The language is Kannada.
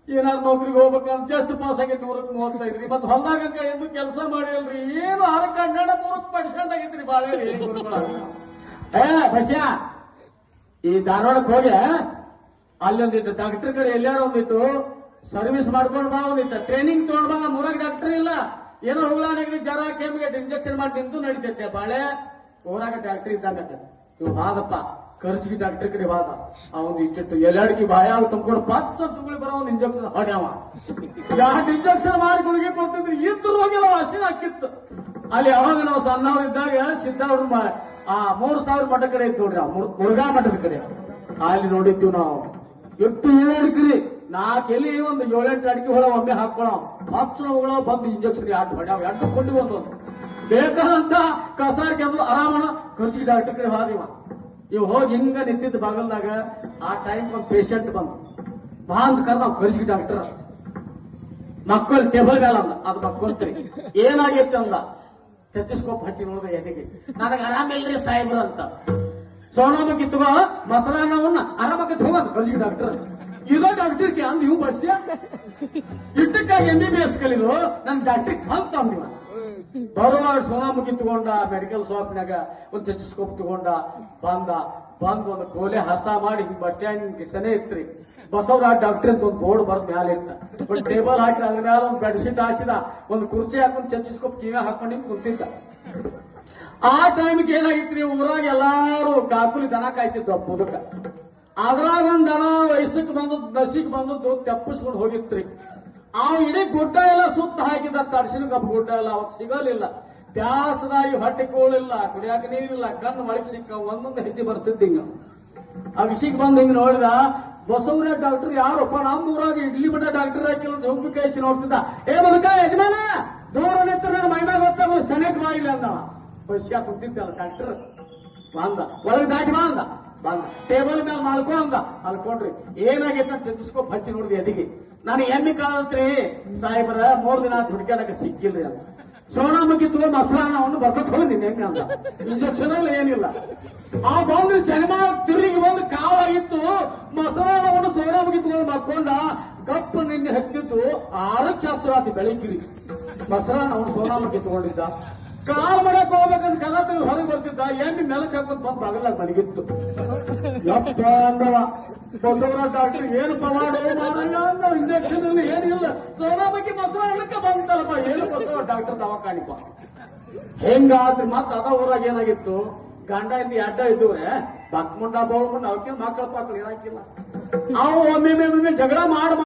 ಏನಾದ್ರು ನೌಕರಿಗೆ ಹೋಗ್ಬೇಕಂತ ಜಸ್ಟ್ ಪಾಸ್ ಆಗೈತಿ 135 ಮತ್ ಹೊಲ್ದಾಗ ಎಂದು ಕೆಲಸ ಮಾಡಿಲ್ರಿ ಏನು 6 ಆಗೈತ್ರಿ ಬಾಳೆ ಬಸ್ಯಾ ಈ ಧಾರವಾಡಕ್ಕೆ ಹೋಗಿ ಅಲ್ಲೊಂದಿತ್ತು ಡಾಕ್ಟರ್ ಕಡೆ ಎಲ್ಲಾರು ಒಂದಿತ್ತು ಸರ್ವಿಸ್ ಮಾಡ್ಕೊಂಡ್ ಬಾ ಒಂದಿತ್ತು ಟ್ರೈನಿಂಗ್ ತಗೊಂಡ್ ಬಾ ಮೂರಾಗ ಡಾಕ್ಟರ್ ಇಲ್ಲ ಏನೋ ಹುಗಳಾನಿಗೆ ಜರ ಕೆಮ್ಮಿಗೆ ಇಂಜೆಕ್ಷನ್ ಮಾಡಿ ನಿಂತು ನಡೀತೈತೆ ಬಾಳೆ ಊರಾಗ ಡಾಕ್ಟರ್ ಇದ್ದಾಗ ಇವ್ ಹಾದಪ್ಪ ಖರ್ಚಿಗೆ ಡಾಕ್ಟರ್ ಕಡೆ ಹಾದ ಅವನು ಇಟ್ಟಿಟ್ಟು ಎಲ್ಲಾಡಿಗೆ ಬಾಯ ತುಂಬ್ಕೊಂಡು ಪಚ್ಚ ತುಗುಳಿ ಬರೋ ಒಂದು ಇಂಜೆಕ್ಷನ್ ಹೊಡ್ಯಾವ ಯಾಕೆ ಇಂಜೆಕ್ಷನ್ ಮಾಡಿ ಗುಳಿಗೆ ಕೊಡ್ತಿದ್ರು ಇದ್ರು ಹೋಗಿಲ್ಲ ಹಸಿನ ಹಾಕಿತ್ತು ಅಲ್ಲಿ ಅವಾಗ ನಾವು ಸಣ್ಣವ್ರಿದ್ದಾಗ ಸಿದ್ಧಾವ್ರ ಆ 3000 ಮಠ ಕಡೆ ಇತ್ತು ನೋಡ್ರಿ ಮುರುಘಾ ಮಠದ ಕಡೆ ಅಲ್ಲಿ ನೋಡಿದ್ದೀವಿ ನಾವು ಎಷ್ಟು 7 ಅಡಿಕೆ 4 ಎಲ್ಲಿ ಒಂದು 7-8 ಅಡಿಕೆ ಹೊಳ ಒಮ್ಮೆ ಹಾಕೊಳ್ಳೋ ಹಚ್ಚ ಬಂದು ಇಂಜೆಕ್ಷನ್ ಯಾಕೆ ಹೊಡ್ಯಾವ ಎಂಟು ಕೊಂಡು ಒಂದೊಂದು ಬೇಕಾದಂತ ಕಸಾರ್ ಕೆಂದು ಆರಾಮಣ ಖರ್ಚಿಗೆ ಡಾಕ್ಟರ್ ಕಡೆ ಹಾದಿವ ಇವ್ ಹೋಗಿ ಹಿಂಗ ನಿಂತಿದ್ದ ಬಾಗಲ್ದಾಗ ಆ ಟೈಮ್ ಒಂದು ಪೇಷಂಟ್ ಬಂದು ಬಾ ಅಂತ ಕರ್ ನಾವು ಖರ್ಚಿಗೆ ಡಾಕ್ಟರ್ ಮಕ್ಕಳು ಟೇಬಲ್ ಮೇಲೆ ಅಂದ ಅದು ಮಕ್ಕಳ್ತೀರಿ ಏನಾಗೈತೆ ಅಂದ ಟೆಚಿಸ್ಕೋಪ್ ಹಚ್ಚಿ ನೋಡಿದೆ ಎದೆಗೆ ನನಗೆ ಆರಾಮಿಲ್ರಿ ಸಾಹೇಬ್ರ ಅಂತ ಸೋನಾಮಕ್ಕಿ ತಗೋ ಮಸರಾನವನ್ನ ಆರಾಮಕ್ಕೆ ಹೋಗಂತ ಖರ್ಚಿಗೆ ಡಾಕ್ಟರ್ ಇದೋ ಡಾಕ್ಟರ್ಗೆ ಅಂದ್ ಇವು ಬಸ್ಯ ಇಟ್ಟಕ್ಕಾಗಿ MBBS ಕಲಿದು ನನ್ ಡಾಕ್ಟರ್ ಅಂತ ಅಂದಿವ ಬರುವಾಗ ಸೋನಾಮುಖಿ ತಗೊಂಡ ಮೆಡಿಕಲ್ ಶಾಪ್ನಾಗ ಒಂದು ಟೆಚಿಸ್ಕೋಪ್ ತಗೊಂಡ ಬಂದ್ ಒಂದು ಕೋಲೆ ಹಸ ಮಾಡಿ ಬಸ್ ಸ್ಟ್ಯಾಂಡ್ ಸನೇ ಇತ್ರಿ ಬಸವರಾಜ್ ಡಾಕ್ಟರ್ ಅಂತ ಒಂದು ಬೋರ್ಡ್ ಬರ್ದ್ ಮ್ಯಾಲ ಇತ್ತ ಒಂದು ಟೇಬಲ್ ಹಾಕಿ ಅದ್ರ ಮ್ಯಾಲ ಒಂದು ಬೆಡ್ಶೀಟ್ ಹಾಸಿದ ಒಂದು ಕುರ್ಚಿ ಹಾಕೊಂಡು ಟೆಚಿಸ್ಕೋಪ್ ಕಿವಿ ಹಾಕೊಂಡು ಕುಂತಿದ್ದ ಆ ಟೈಮ್ಗೆ ಏನಾಗಿತ್ರಿ ಊರಾಗ ಎಲ್ಲಾರು ಕಾಕುಲಿ ದನ ಕಾಯ್ತಿದ್ವು ಮುದುಕ ಅದ್ರಾಗ ಒಂದ್ ದನ ವಯಸ್ಸಕ್ಕೆ ಬಂದದ್ದು ನಸಿಗೆ ಬಂದದ್ದು ತೆಪ್ಪಿಸ್ಕೊಂಡು ಹೋಗಿತ್ರಿ ಅವ್ ಇಡೀ ಗುಡ್ಡ ಎಲ್ಲ ಸುತ್ತ ಹಾಕಿದ ತರ್ಸಿನ ಕಬ್ಬು ಗುಡ್ಡ ಎಲ್ಲ ಅವಾಗ ಸಿಗಲಿಲ್ಲ ಬ್ಯಾಸರಾಗಿ ಹೊಟ್ಟೆ ಕೋಳಿಲ್ಲ ಕುಡಿಯಾಕ ನೀರಿಲ್ಲ ಕಣ್ಣು ಮಳಕ್ ಸಿಕ್ಕ ಒಂದೊಂದು ಹೆಜ್ಜೆ ಬರ್ತಿದ್ದಿಂಗ ಅಭಿಷೇಕ್ ಬಂದ್ ಹಿಂಗ್ ನೋಡಿದ ಬಸವರಾಜ್ ಡಾಕ್ಟರ್ ಯಾರಪ್ಪ ನಮ್ಮೂರಾಗ ಇಡ್ಲಿ ಮಠ ಡಾಕ್ಟರ್ ಹಾಕಿಲ್ಲ ಹುಬ್ಬಿಕಾಯಿ ಹಚ್ಚಿ ನೋಡ್ತಿದ್ದ ಏ ಬದುಕ ಯಜಮಾನ ದೂರ ನಿಂತ ನನ್ನ ಮೈನಾಗ ಗೊತ್ತಾಗ ಸನೇಕ್ ಬಾಯಿಲ್ಲ ಅಂದ ಬಸ್ಯಾ ಕುಂತಿದ್ದಲ್ಲ ಡಾಕ್ಟರ್ ಬಂದ ಒಳಗೆ ದಾಟಿ ಬಂದ ಟೇಬಲ್ ಮೇಲೆ ಮಲ್ಕೊ ಅಂದ ಮಲ್ಕೊಂಡ್ರಿ ಏನಾಗೈತೆ ಅಂತ ಟೆಲಿಸ್ಕೋಪ್ ಹಚ್ಚಿ ನೋಡಿದ್ವಿ ಎದಿಗೆ ನಾನು ಎಮ್ಮಿ ಕಾಲತ್ರಿ ಸಾಹೇಬರ 3 ದಿನ ಹುಡುಕ್ಯಾಡಕ್ಕೆ ಸಿಕ್ಕಿಲ್ರಿ ಅಂತ ಸೋನಾಮುಖಿ ತಗೋ ಮಸರಾನವನ್ನು ಬರ್ಕೊತ್ ಹೋಗಿ ನಿನ್ನ ಎಮ್ಮೆ ಅಂತ ಇಂಜೆಕ್ಷನ್ ಇಲ್ಲ ಏನಿಲ್ಲ ಆ ಬಂದು ಜನ್ಮ ತಿರುಗಿ ಬಂದು ಕಾವಾಗಿತ್ತು ಮಸರಾನವನ್ನು ಸೋನಾಮುಖಿ ತಗೊಂಡು ಮಕ್ಕೊಂಡ ಗಪ್ಪ ನಿನ್ನೆ ಹತ್ತಿದ್ದು 6ಕ್ಕೆ ಹತ್ತು ಬೆಳಗ್ಗಿರಿ ಮಸರಾನವನ್ನು ಸೋನಾಮುಖಿ ತಗೊಂಡಿದ್ದ ಕಾಲ್ ಮಾಡಕ್ ಹೋಗ್ಬೇಕಂತ ಕದ ತೆಗೆದು ಹೊರಗೆ ಬರ್ತಿದ್ದ ಎಣ್ಣೆ ನೆಲಕ್ಕೆ ಹಾಕೊಂಡು ಬಂದು ಬಗಲಾಗ ಮಲಗಿತ್ತು ಯಪ್ಪ ಅಂದವ ಬಸವರಾಜ್ ಡಾಕ್ಟರ್ ಏನಪ್ಪ ಮಾಡೋ ಇಂಜೆಕ್ಷನ್ ಇಲ್ಲ ಏನಿಲ್ಲ ಸೋನಾಮುಖಿ ಮಸರಾಣಕ್ಕೆ ಬಂತಲ್ಲಪ್ಪ ಏನು ಬಸವರಾಜ್ ಡಾಕ್ಟರ್ ದವಾಖಾನಿಪ್ಪ ಹೆಂಗಾದ್ರಿ ಮತ್ತ ಅದ ಊರಾಗ ಏನಾಗಿತ್ತು ಗಂಡ ಇಂದ ಅಡ್ಡ ಇದ್ದವ್ರೆ ಬಕ್ಮುಂಡ ಬೋಳ್ಮುಂಡ ಅವಕ್ಕೆ ಮಕ್ಕಳ ಪಾಕಳು ಇರಾಕಿಲ್ಲ ಅವು ಒಮ್ಮೆ ಜಗಳ ಮಾಡಿ